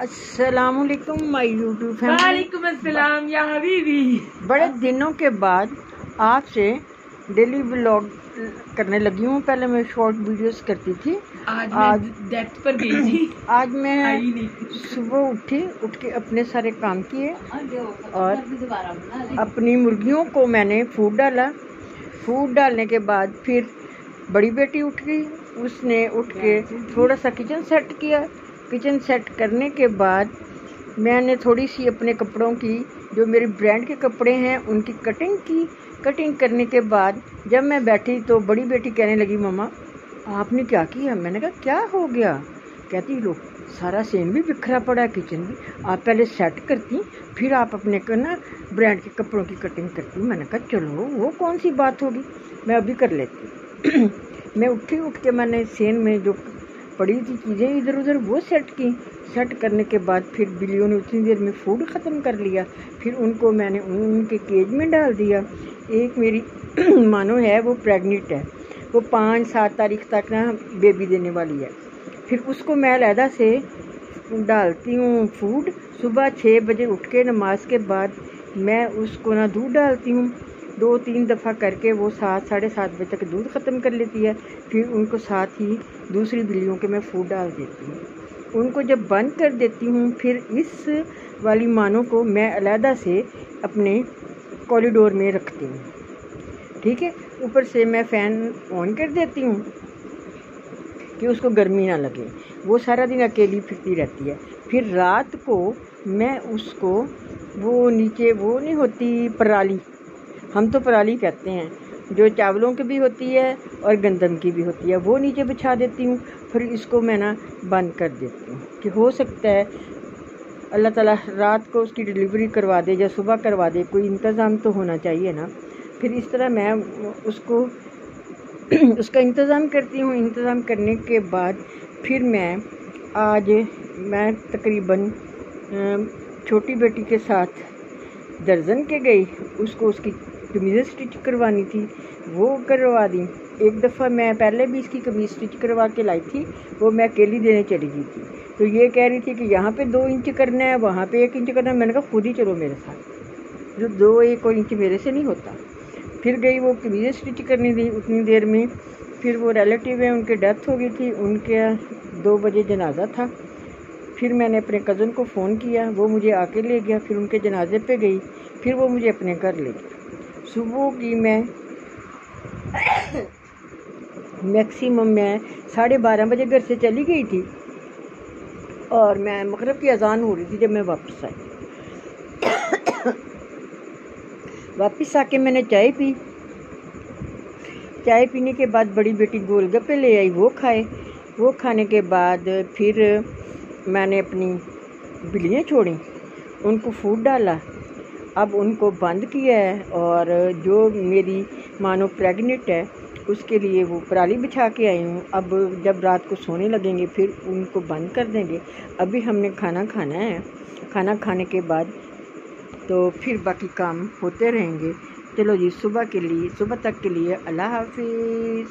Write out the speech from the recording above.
अस्सलामुअलैकुम my YouTube family. वालेकुम अस्सलाम या हबीबी। बड़े दिनों के बाद आपसे डेली व्लॉग करने लगी हूँ। पहले मैं शॉर्ट वीडियोस करती थी। आज डेप्थ पर गई थी। आज मैं सुबह उठ के अपने सारे काम किए और अपनी मुर्गियों को मैंने फूड डाला। फूड डालने के बाद फिर बड़ी बेटी उठ गई। उसने उठ के थोड़ा सा किचन सेट किया। किचन सेट करने के बाद मैंने थोड़ी सी अपने कपड़ों की, जो मेरे ब्रांड के कपड़े हैं, उनकी कटिंग की। कटिंग करने के बाद जब मैं बैठी तो बड़ी बेटी कहने लगी, मम्मा आपने क्या किया? मैंने कहा क्या हो गया? कहती लो सारा सेम भी बिखरा पड़ा है, किचन भी। आप पहले सेट करती फिर आप अपने को ना ब्रांड के कपड़ों की कटिंग करती। मैंने कहा चलो वो कौन सी बात होगी, मैं अभी कर लेती। मैं उठ के मैंने सेन में जो पड़ी थी चीज़ें इधर उधर वो सेट की। सेट करने के बाद फिर बिल्लियों ने उतनी देर में फूड ख़त्म कर लिया। फिर उनको मैंने उनके केज में डाल दिया। एक मेरी मानो है वो प्रेग्नेंट है, वो 5-7 तारीख तक ना बेबी देने वाली है। फिर उसको मैं अलहदा से डालती हूँ फूड। सुबह 6 बजे उठ के नमाज के बाद मैं उसको ना दूध डालती हूँ। 2-3 दफ़ा करके वो 7-7:30 बजे तक दूध ख़त्म कर लेती है। फिर उनको साथ ही दूसरी बिल्लियों के मैं फूड डाल देती हूँ। उनको जब बंद कर देती हूँ फिर इस वाली मानों को मैं अलहदा से अपने कॉरिडोर में रखती हूँ। ठीक है, ऊपर से मैं फ़ैन ऑन कर देती हूँ कि उसको गर्मी ना लगे। वो सारा दिन अकेली फिरती रहती है। फिर रात को मैं उसको वो नीचे वो नहीं होती पराली, हम तो पराली कहते हैं, जो चावलों की भी होती है और गंदम की भी होती है, वो नीचे बिछा देती हूँ। फिर इसको मैं ना बंद कर देती हूँ कि हो सकता है अल्लाह ताला रात को उसकी डिलीवरी करवा दे या सुबह करवा दे, कोई इंतज़ाम तो होना चाहिए ना। फिर इस तरह मैं उसको उसका इंतज़ाम करती हूँ। इंतज़ाम करने के बाद फिर मैं तकरीबन छोटी बेटी के साथ दर्जन के गई। उसको उसकी कमीज़ें स्टिच करवानी थी, वो करवा दी। एक दफ़ा मैं पहले भी इसकी कमीज़ स्टिच करवा के लाई थी, वो मैं अकेली देने चली गई थी। तो ये कह रही थी कि यहाँ पे 2 इंच करना है, वहाँ पे 1 इंच करना है। मैंने कहा खुद ही चलो मेरे साथ, जो 2-1 इंच मेरे से नहीं होता। फिर गई वो कमीज़ें स्टिच करनी थी। उतनी देर में फिर वो रिलेटिव है, उनकी डेथ हो गई थी, उनके 2 बजे जनाजा था। फिर मैंने अपने कज़न को फ़ोन किया, वो मुझे आके ले गया। फिर उनके जनाजे पे गई, फिर वो मुझे अपने घर ले गया। सुबह की मैं मैक्सिमम मैं 12:30 बजे घर से चली गई थी और मैं मगरिब की अजान हो रही थी जब मैं वापस आई। वापस आके मैंने चाय पी। चाय पीने के बाद बड़ी बेटी गोलगप्पे ले आई, वो खाए। वो खाने के बाद फिर मैंने अपनी बिल्लियाँ छोड़ी, उनको फूड डाला। अब उनको बंद किया है और जो मेरी मानो प्रेग्नेंट है उसके लिए वो पराली बिछा के आई हूँ। अब जब रात को सोने लगेंगे फिर उनको बंद कर देंगे। अभी हमने खाना खाना है, खाना खाने के बाद तो फिर बाकी काम होते रहेंगे। चलो जी, सुबह तक के लिए अल्लाह हाफिज़।